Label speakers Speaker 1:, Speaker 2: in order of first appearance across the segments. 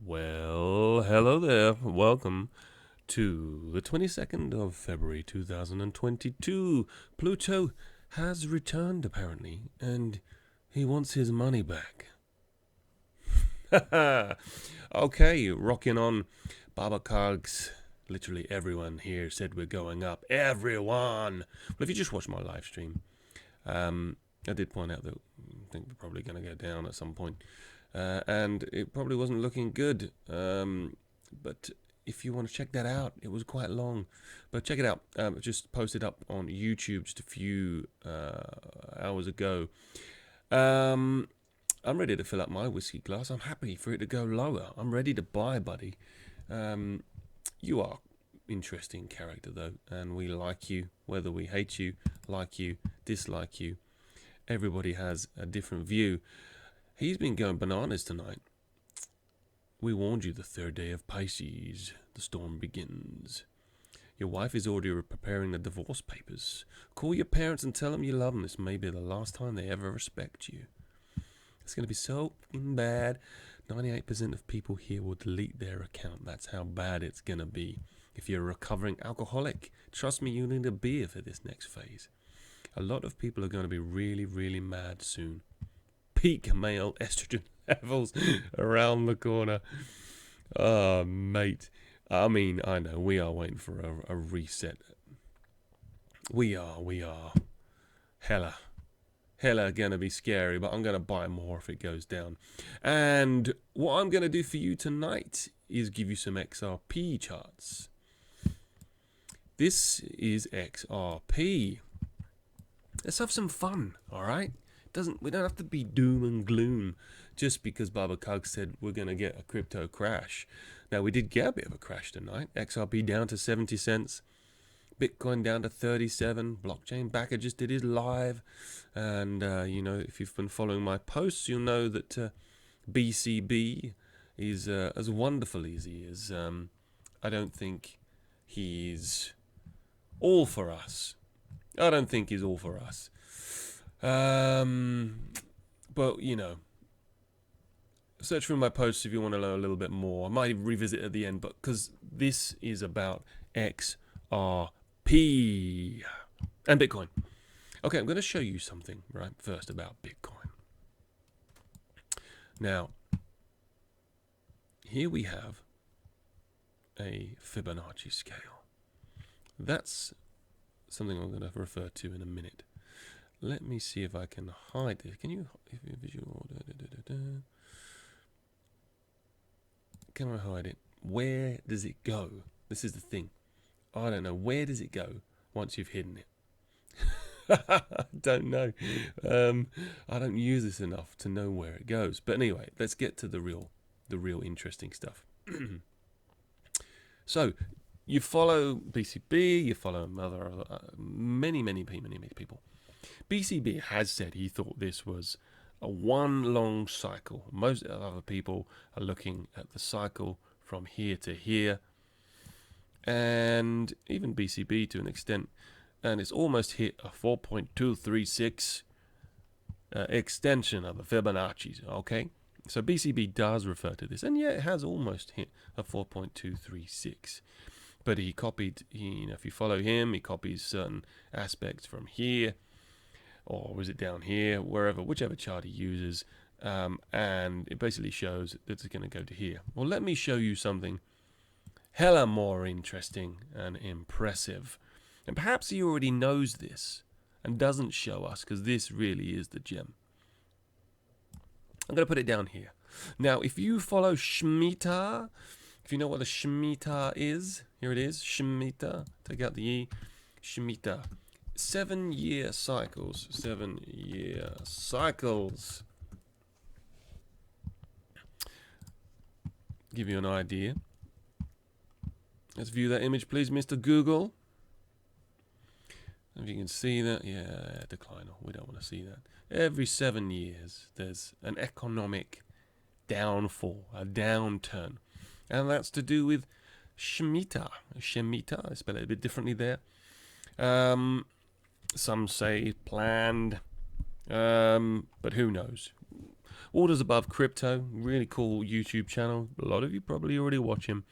Speaker 1: Well, hello there. Welcome to the 22nd of February 2022. Pluto has returned, apparently, and he wants his money back. Okay, rocking on. Baba Cogs. Literally everyone here said we're going up. Everyone! Well, if you just watched my live stream, I did point out that I think we're probably going to go down at some point. And it probably wasn't looking good. But if you want to check that out, it was quite long. But check it out. Just posted up on YouTube just a few hours ago. I'm ready to fill up my whiskey glass. I'm happy for it to go lower. I'm ready to buy, buddy. You are interesting character, though, and we like you, whether we hate you, like you, dislike you. Everybody has a different view. He's been going bananas tonight. We warned you the third day of Pisces. The storm begins. Your wife is already preparing the divorce papers. Call your parents and tell them you love them. This may be the last time they ever respect you. It's going to be so fucking bad. 98% of people here will delete their account. That's how bad it's going to be. If you're a recovering alcoholic, trust me, you need a beer for this next phase. A lot of people are going to be really, really mad soon. Peak male estrogen levels around the corner. Oh, mate. I mean, I know, we are waiting for a reset. We are. Hella gonna be scary, but I'm gonna buy more if it goes down. And what I'm gonna do for you tonight is give you some Xrp charts. This is Xrp. Let's have some fun, alright? We don't have to be doom and gloom just because Baba Kug said we're going to get a crypto crash. Now, we did get a bit of a crash tonight. XRP down to 70 cents. Bitcoin down to 37. Blockchain Backer just did his live. And, if you've been following my posts, you'll know that BCB is as wonderful as he is. I don't think he's all for us. But search through my posts if you want to learn a little bit more. I might revisit at the end, but because this is about XRP and Bitcoin. Okay, I'm going to show you something right first about Bitcoin. Now, here we have a Fibonacci scale. That's something I'm going to refer to in a minute. Let me see if I can hide it. Can you visual? Can I hide it? Where does it go? This is the thing. I don't know. Where does it go once you've hidden it? I don't know. I don't use this enough to know where it goes. But anyway, let's get to the real interesting stuff. So, you follow BCB, you follow many people. BCB has said he thought this was a one long cycle. Most other people are looking at the cycle from here to here, and even BCB to an extent, and it's almost hit a 4.236 extension of the Fibonacci's. Okay, so BCB does refer to this, and yeah, it has almost hit a 4.236. But he copied, if you follow him, he copies certain aspects from here, or was it down here, whichever chart he uses, and it basically shows that it's going to go to here. Well, let me show you something hella more interesting and impressive. And perhaps he already knows this and doesn't show us, because this really is the gem. I'm going to put it down here. Now, if you follow Shemitah, if you know what a Shemitah is, here it is, Shemitah, take out the E, Shemitah. 7-year cycles. 7-year cycles. Give you an idea. Let's view that image, please, Mr. Google. If you can see that, yeah, decline. We don't want to see that. Every 7 years, there's an economic downfall, a downturn. And that's to do with Shemitah. Shemitah, I spell it a bit differently there. Some say planned, but who knows? Orders Above Crypto, really cool YouTube channel. A lot of you probably already watch him.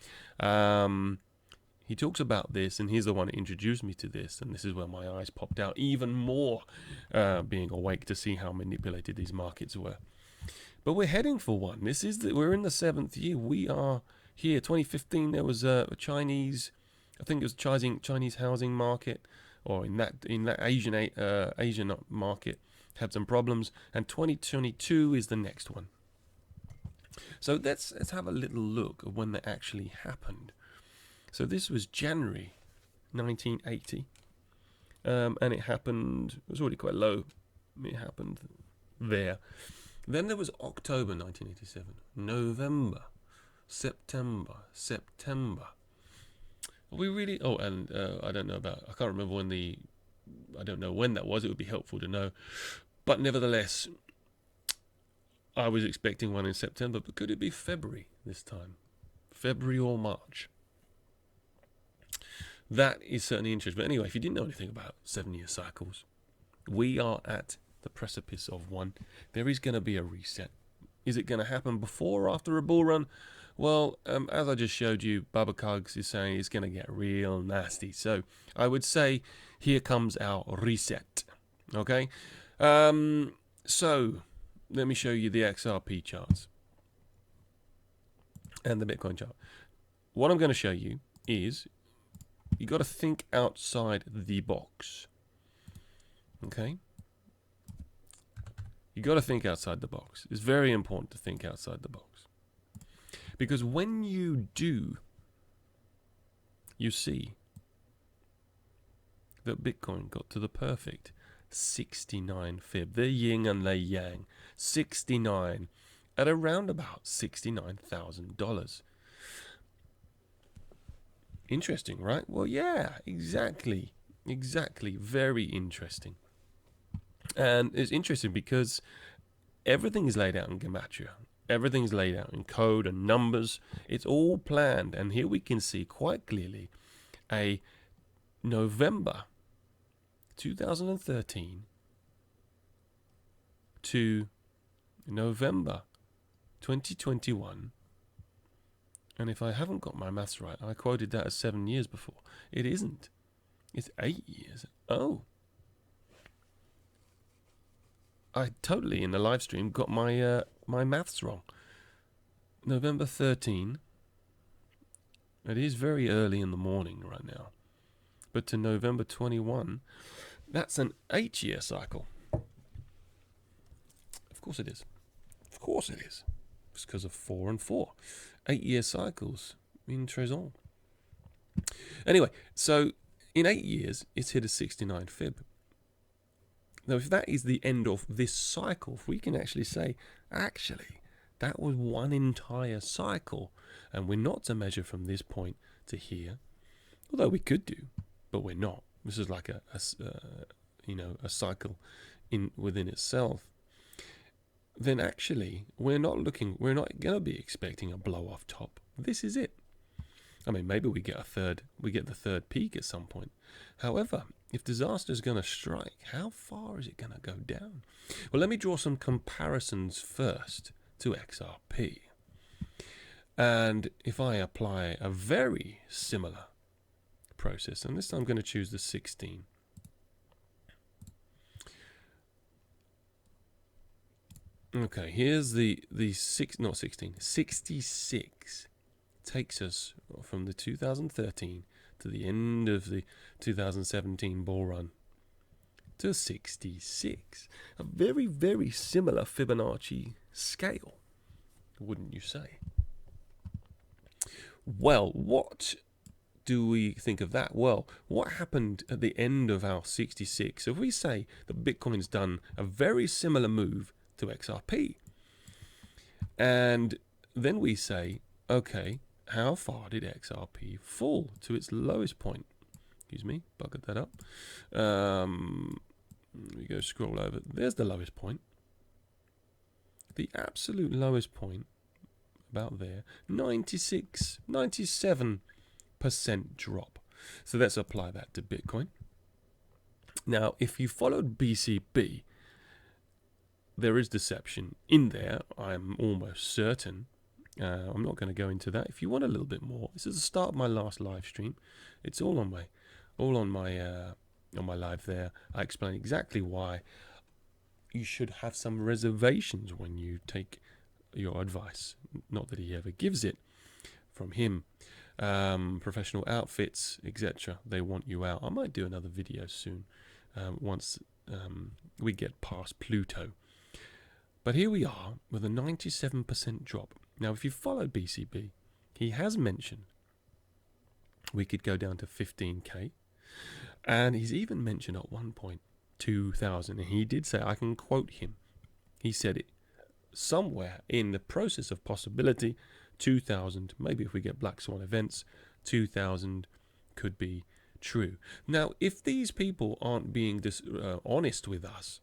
Speaker 1: He talks about this, and he's the one that introduced me to this, and this is where my eyes popped out even more, being awake to see how manipulated these markets were. But we're heading for one. We're in the 7th year. We are here. 2015, there was a Chinese, I think it was Chinese housing market, or in that Asian market, had some problems, and 2022 is the next one. So let's have a little look at when that actually happened. So this was January 1980, and it happened, it was already quite low, it happened there. Then there was October 1987, November, September. We really, I don't know I can't remember I don't know when that was, it would be helpful to know. But nevertheless, I was expecting one in September, but could it be February this time? February or March? That is certainly interesting. But anyway, if you didn't know anything about 7-year cycles, we are at the precipice of one. There is going to be a reset. Is it going to happen before or after a bull run? Well, as I just showed you, Baba Cogs is saying it's going to get real nasty. So I would say here comes our reset. Okay? So let me show you the Xrp charts and the Bitcoin chart. What I'm going to show you is you got to think outside the box. Okay? You got to think outside the box. It's very important to think outside the box. Because when you do, you see that Bitcoin got to the perfect 69 fib. The yin and the yang. 69 at around about $69,000. Interesting, right? Well, yeah, exactly. Very interesting. And it's interesting because everything is laid out in Gematria. Everything's laid out in code and numbers. It's all planned. And here we can see quite clearly a November 2013 to November 2021. And if I haven't got my maths right, I quoted that as 7 years before. It isn't. It's 8 years. Oh. I totally, in the live stream, got my my maths wrong. November 13. It is very early in the morning right now. But to November 21, that's an 8-year cycle. Of course it is. Of course it is. It's because of 4 and 4. 8-year cycles. Intéressant. Anyway, so in 8 years, it's hit a 69 fib. Now, if that is the end of this cycle, if we can actually say, actually, that was one entire cycle, and we're not to measure from this point to here, although we could do, but we're not. This is like a cycle within itself. Then actually, we're not going to be expecting a blow off top. This is it. I mean, maybe we get the third peak at some point. However, if disaster is going to strike, how far is it going to go down? Well, let me draw some comparisons first to XRP. And if I apply a very similar process, and this time I'm going to choose the 16. Okay, here's the 66 takes us from the 2013 to the end of the 2017 bull run to 66. A very, very similar Fibonacci scale, wouldn't you say? Well, what do we think of that? Well, what happened at the end of our 66? If we say that Bitcoin's done a very similar move to XRP, and then we say, okay, how far did XRP fall to its lowest point? Excuse me, buggered that up. We go scroll over. There's the lowest point. The absolute lowest point, about there, 97% drop. So let's apply that to Bitcoin. Now, if you followed BCB, there is deception in there I'm almost certain. I'm not going to go into that. If you want a little bit more, this is the start of my last live stream. It's all on my live there. I explain exactly why you should have some reservations when you take your advice. Not that he ever gives it from him. Professional outfits, etc. They want you out. I might do another video soon once we get past Pluto. But here we are with a 97% drop. Now, if you follow BCB, he has mentioned we could go down to 15k. And he's even mentioned at one point 2,000. And he did say, I can quote him. He said it somewhere in the process of possibility, 2,000, maybe if we get Black Swan events, 2,000 could be true. Now, if these people aren't being honest with us,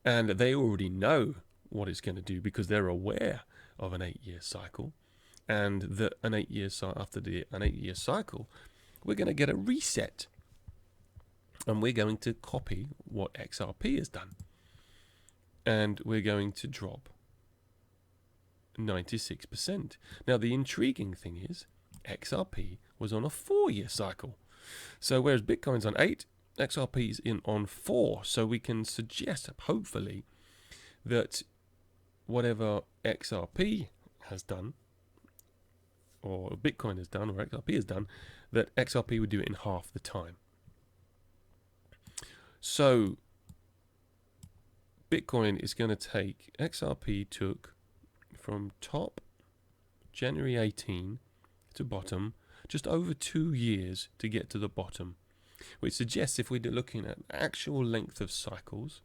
Speaker 1: and they already know what it's going to do because they're aware of an 8-year cycle, and that an 8-year after an 8-year cycle, we're going to get a reset, and we're going to copy what XRP has done, and we're going to drop 96%. Now, the intriguing thing is XRP was on a 4-year cycle. So whereas Bitcoin's on 8, XRP is on 4. So we can suggest, hopefully, that whatever XRP has done, or Bitcoin has done, or XRP has done, that XRP would do it in half the time. So Bitcoin is going to take, XRP took from top January 18 to bottom just over 2 years to get to the bottom, which suggests if we're looking at actual length of cycles,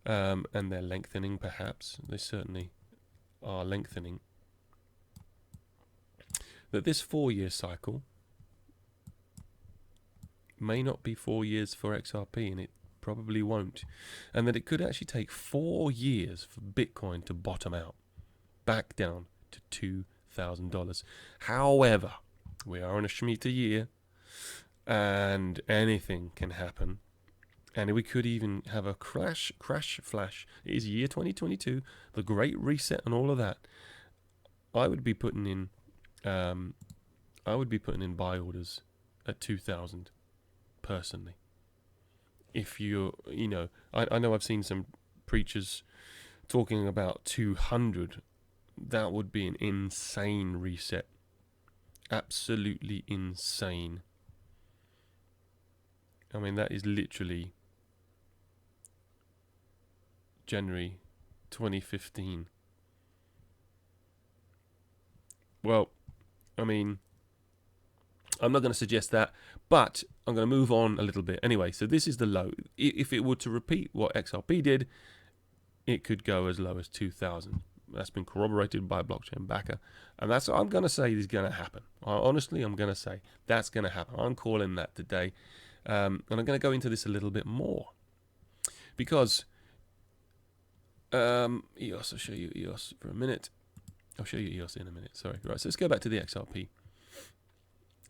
Speaker 1: and they're lengthening, perhaps they certainly are lengthening, that this 4-year cycle may not be 4 years for XRP, and it probably won't, and that it could actually take 4 years for Bitcoin to bottom out back down to $2,000. However, we are in a Shemitah year, and anything can happen, and we could even have a crash flash. It is year 2022, the Great Reset, and all of that. I would be putting in buy orders at 2,000 personally. If you know, I know I've seen some preachers talking about 200. That would be an insane reset. Absolutely insane. I mean, that is literally January 2015. Well, I mean, I'm not going to suggest that, but I'm going to move on a little bit. Anyway, so this is the low. If it were to repeat what XRP did, it could go as low as 2,000. That's been corroborated by a blockchain backer. And that's what I'm going to say is going to happen. Honestly, I'm going to say that's going to happen. I'm calling that today. And I'm going to go into this a little bit more. Because EOS, I'll show you EOS for a minute. I'll show you EOS in a minute. Sorry. Right, so let's go back to the XRP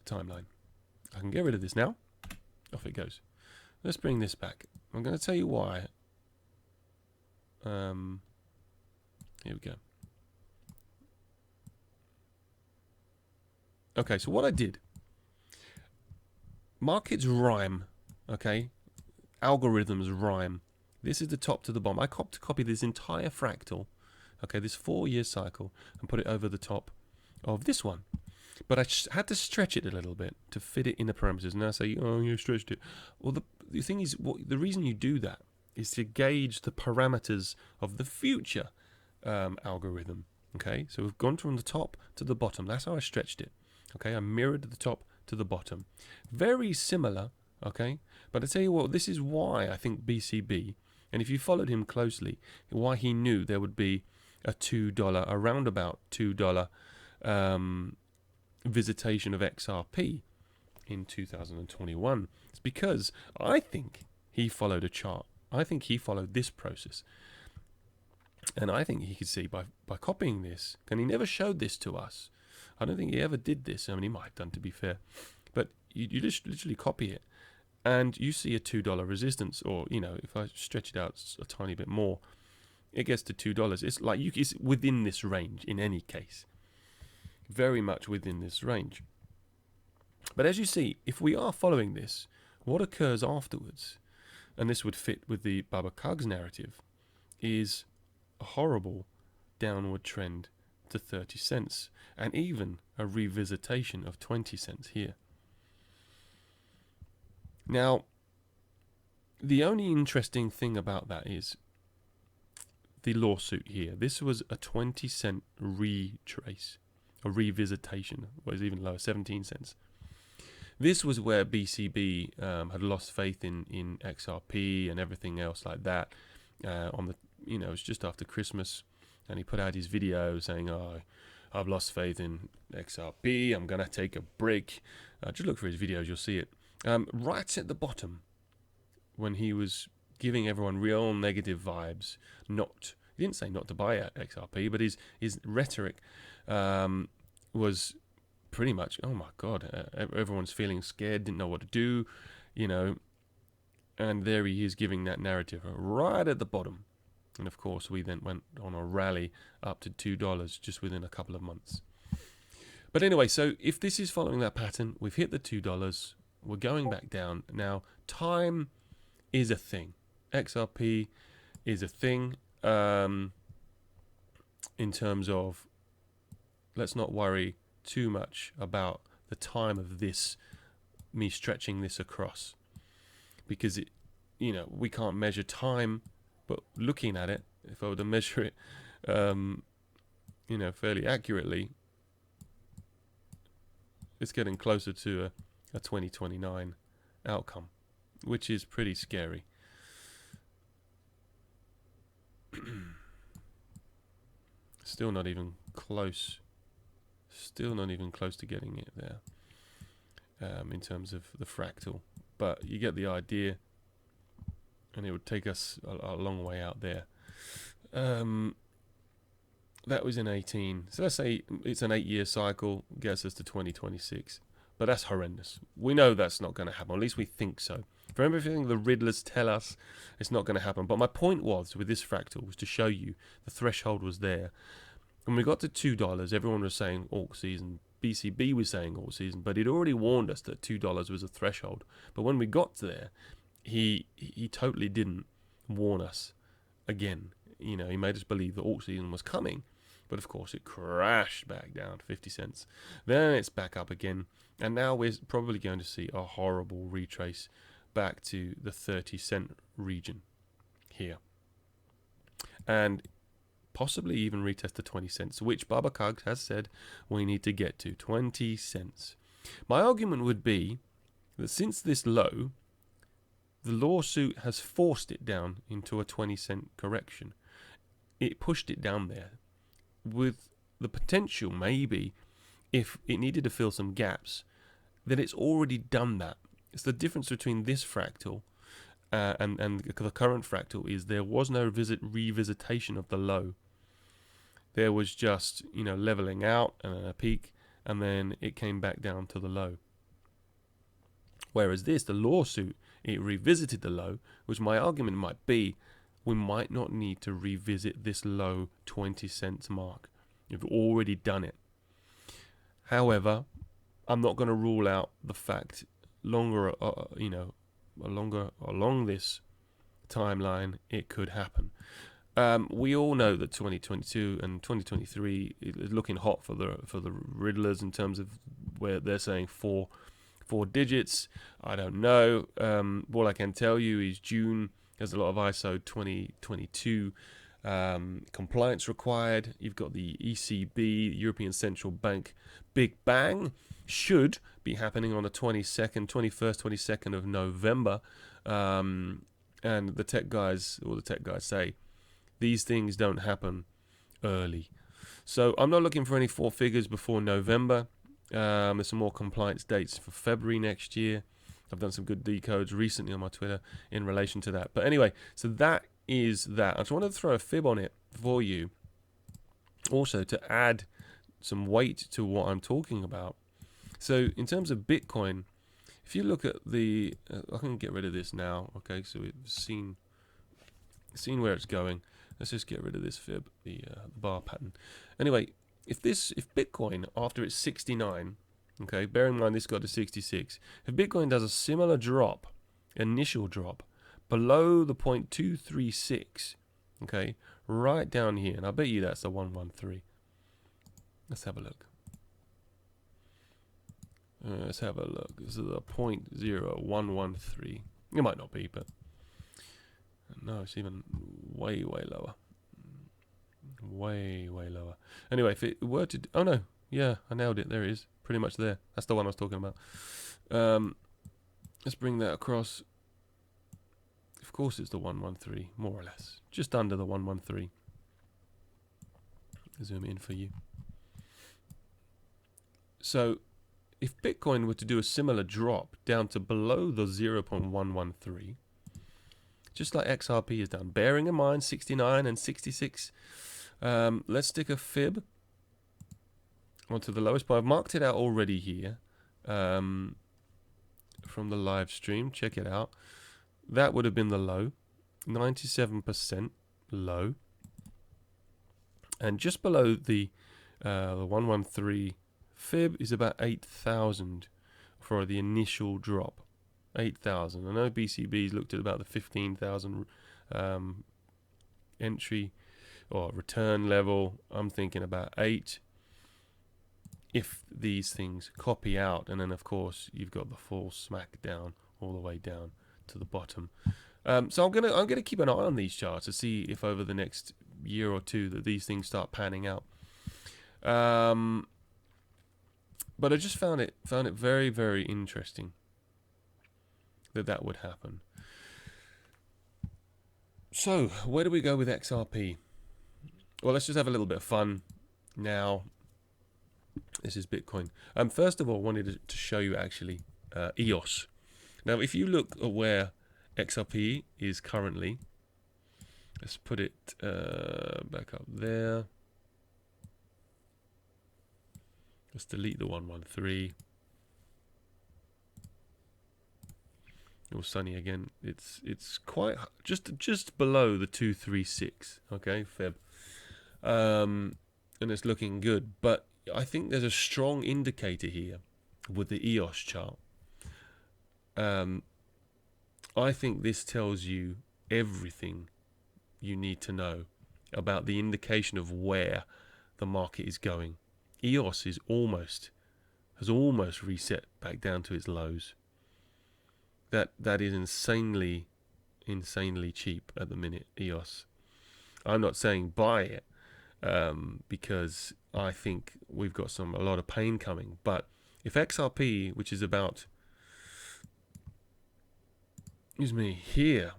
Speaker 1: timeline. I can get rid of this now. Off it goes. Let's bring this back. I'm going to tell you why. Here we go. Okay, so what I did. Markets rhyme. Okay. Algorithms rhyme. This is the top to the bottom. I copy this entire fractal. Okay, this 4-year cycle, and put it over the top of this one. But I had to stretch it a little bit to fit it in the parameters. Now I say, oh, you stretched it. Well, the thing is, the reason you do that is to gauge the parameters of the future algorithm. Okay, so we've gone from the top to the bottom. That's how I stretched it. Okay, I mirrored the top to the bottom. Very similar. Okay, but I tell you what, this is why I think BCB, and if you followed him closely, why he knew there would be a $2, around about $2 visitation of XRP in 2021. It's because I think he followed a chart. I think he followed this process. And I think he could see by copying this, and he never showed this to us. I don't think he ever did this. I mean, he might have done, to be fair. But you just literally copy it, and you see a $2 resistance, or, you know, if I stretch it out a tiny bit more, it gets to $2. It's like it's within this range in any case. Very much within this range. But as you see, if we are following this, what occurs afterwards, and this would fit with the Baba Kag's narrative, is a horrible downward trend to 30 cents, and even a revisitation of 20 cents here. Now, the only interesting thing about that is the lawsuit here. This was a 20 cent retrace, a revisitation, was even lower, 17 cents. This was where BCB had lost faith in XRP and everything else like that. On the, it was just after Christmas, and he put out his video saying, "Oh, I've lost faith in XRP. I'm gonna take a break." Just look for his videos, you'll see it. Right at the bottom, when he was giving everyone real negative vibes, he didn't say not to buy XRP, but his rhetoric was pretty much, oh my God, everyone's feeling scared, didn't know what to do, and there he is giving that narrative right at the bottom. And of course, we then went on a rally up to $2 just within a couple of months. But anyway, so if this is following that pattern, we've hit the $2, we're going back down. Now, time is a thing. XRP is a thing in terms of, let's not worry too much about the time of this, me stretching this across, because we can't measure time, but looking at it, if I were to measure it fairly accurately, it's getting closer to a 2029 outcome, which is pretty scary. Still not even close to getting it there in terms of the fractal, but you get the idea, and it would take us a long way out there. That was in 18, so let's say it's an 8-year cycle, gets us to 2026, but that's horrendous. We know that's not going to happen, or at least we think so. For everything the Riddlers tell us, it's not going to happen. But my point was, with this fractal, was to show you the threshold was there. When we got to $2, everyone was saying alt season. BCB was saying alt season, but he'd already warned us that $2 was a threshold. But when we got there, he totally didn't warn us again. He made us believe that alt season was coming. But of course, it crashed back down to 50 cents. Then it's back up again. And now we're probably going to see a horrible retrace back to the 30 cent region here. And possibly even retest to 20 cents, which Baba Kag has said we need to get to 20 cents. My argument would be that since this low, the lawsuit has forced it down into a 20 cent correction. It pushed it down there with the potential, maybe, if it needed to fill some gaps, that it's already done that. It's the difference between this fractal and the current fractal is there was no revisitation of the low. There was just, leveling out and a peak, and then it came back down to the low. Whereas this, the lawsuit, it revisited the low, which my argument might be, we might not need to revisit this low 20 cents mark. You've already done it. However, I'm not going to rule out the fact along this timeline, it could happen. We all know that 2022 and 2023 is looking hot for the Riddlers in terms of where they're saying four digits. I don't know. All I can tell you is June has a lot of ISO 2022 compliance required. You've got the ECB, European Central Bank, Big Bang should be happening on the 22nd of November. And the tech guys say these things don't happen early. So I'm not looking for any 4 figures before November. There's some more compliance dates for February next year. I've done some good decodes recently on my Twitter in relation to that. But anyway, so that is that. I just wanted to throw a fib on it for you. Also to add some weight to what I'm talking about. So in terms of Bitcoin, if you look at the... I can get rid of this now. Okay, so we've seen where it's going. Let's just get rid of this fib, the bar pattern. Anyway, if Bitcoin after it's 69, okay, bear in mind this got to 66. If Bitcoin does a similar drop, initial drop, below the 0.236, okay, right down here, and I bet you that's the 113. Let's have a look. Let's have a look. This is a 0.0113. It might not be, but no, it's even way lower. Way lower. Anyway, if it were to... Oh, no. Yeah, I nailed it. There it is. Pretty much there. That's the one I was talking about. Let's bring that across. Of course, it's the 113, more or less. Just under the 113. Zoom in for you. So, if Bitcoin were to do a similar drop down to below the 0.113, just like XRP has done, bearing in mind 69 and 66, let's stick a fib onto the lowest point. I've marked it out already here from the live stream. Check it out. That would have been the low, 97% low, and just below the 113 fib is about 8,000 for the initial drop. 8,000. I know BCB's looked at about the 15,000 entry or return level. I'm thinking about 8. If these things copy out, and then of course you've got the full smack down all the way down to the bottom. So I'm gonna keep an eye on these charts to see if over the next year or two that these things start panning out. But I just found it very interesting that would happen. So where do we go with XRP? Well, let's just have a little bit of fun now. This is Bitcoin. First of all, I wanted to show you actually Eos. Now, if you look at where XRP is currently, let's put it back up there. Let's delete the 113. All sunny again. It's quite just below the 236. Okay, Feb. And it's looking good, but I think there's a strong indicator here with the Eos chart. I think this tells you everything you need to know about the indication of where the market is going. Eos has almost reset back down to its lows. That is insanely cheap at the minute, Eos. I'm not saying buy it because I think we've got a lot of pain coming. But if XRP, which is about, here,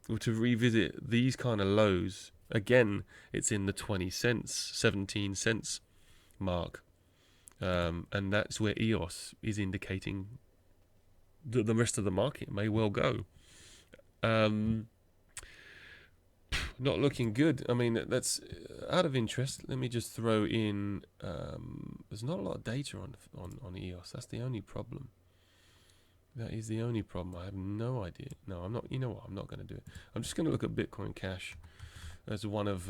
Speaker 1: were to revisit these kind of lows, again, it's in the 20 cents, 17 cents mark. And that's where Eos is indicating that the rest of the market may well go. Not looking good. I mean, that's out of interest. Let me just throw in. There's not a lot of data on Eos. That's the only problem. That is the only problem. I have no idea. No, I'm not. You know what? I'm not going to do it. I'm just going to look at Bitcoin Cash as one of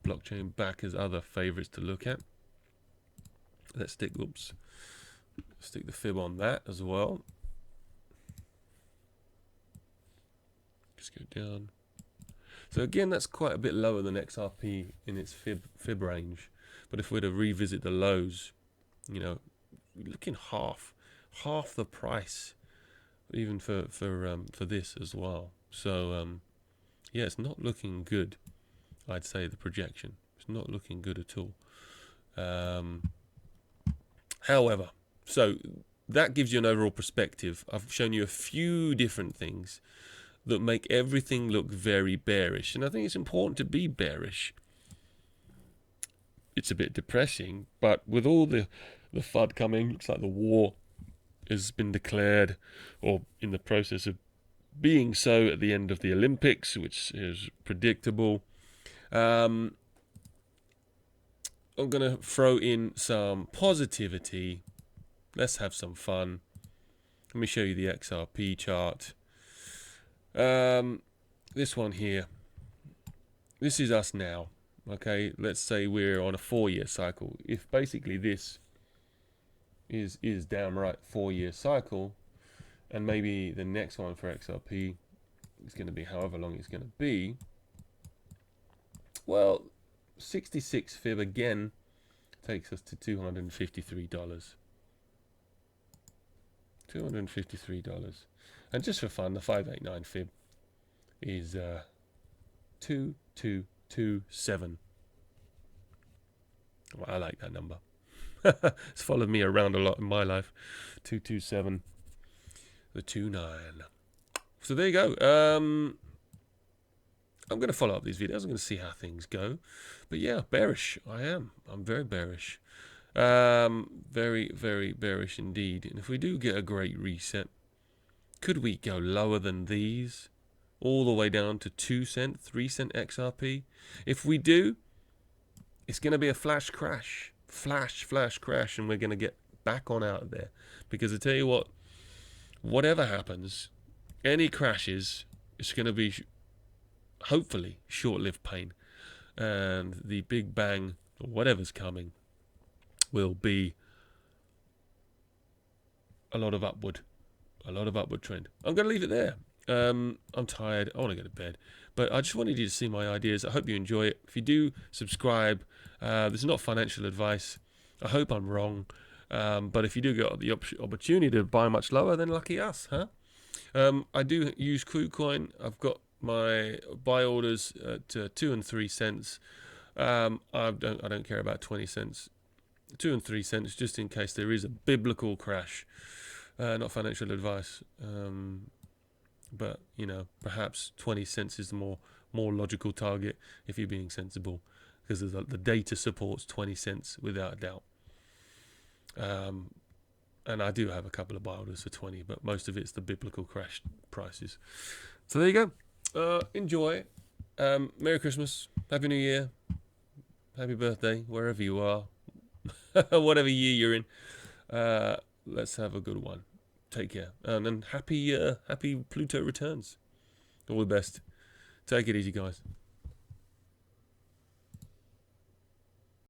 Speaker 1: blockchain backers' other favorites to look at. Let's stick the fib on that as well. Just go down. So again, that's quite a bit lower than XRP in its fib range. But if we're to revisit the lows, we're looking half the price, even for this as well. So yeah, it's not looking good. I'd say the projection, it's not looking good at all. However, so that gives you an overall perspective. I've shown you a few different things that make everything look very bearish, and I think it's important to be bearish. It's a bit depressing, but with all the FUD coming, looks like the war has been declared, or in the process of being so, at the end of the Olympics, which is predictable. I'm going to throw in some positivity. Let's have some fun. Let me show you the XRP chart. this one here, this is us now. Okay, let's say we're on a 4-year cycle. If basically this is downright 4-year cycle, and maybe the next one for XRP is going to be however long it's going to be, well, 66 fib again takes us to $253. $253. And just for fun, the 589 fib is 2227. Well, I like that number. It's followed me around a lot in my life. 227. The 29. So there you go. I'm going to follow up these videos. I'm going to see how things go. But yeah, bearish. I'm very bearish. Very, very bearish indeed. And if we do get a great reset, could we go lower than these? All the way down to 2 cent, 3 cent XRP? If we do, it's going to be a flash crash. Flash crash. And we're going to get back on out of there. Because I tell you what, whatever happens, any crashes, it's going to be hopefully short-lived pain, and the big bang or whatever's coming will be a lot of upward trend. I'm going to leave it there. I'm tired. I want to go to bed, but I just wanted you to see my ideas. I hope you enjoy it. If you do, subscribe. This is not financial advice. I hope I'm wrong, but if you do get the opportunity to buy much lower, then lucky us, huh? I do use KuCoin. I've got my buy orders at 2 and 3 cents. I don't care about 20 cents. 2 and 3 cents, just in case there is a biblical crash. Not financial advice, but you know, perhaps 20 cents is the more logical target if you're being sensible, because the data supports 20 cents without a doubt. And I do have a couple of buy orders for 20, but most of it's the biblical crash prices. So there you go. Enjoy. Merry Christmas. Happy New Year. Happy birthday, wherever you are. Whatever year you're in. Let's have a good one. Take care. And then happy Pluto Returns. All the best. Take it easy, guys.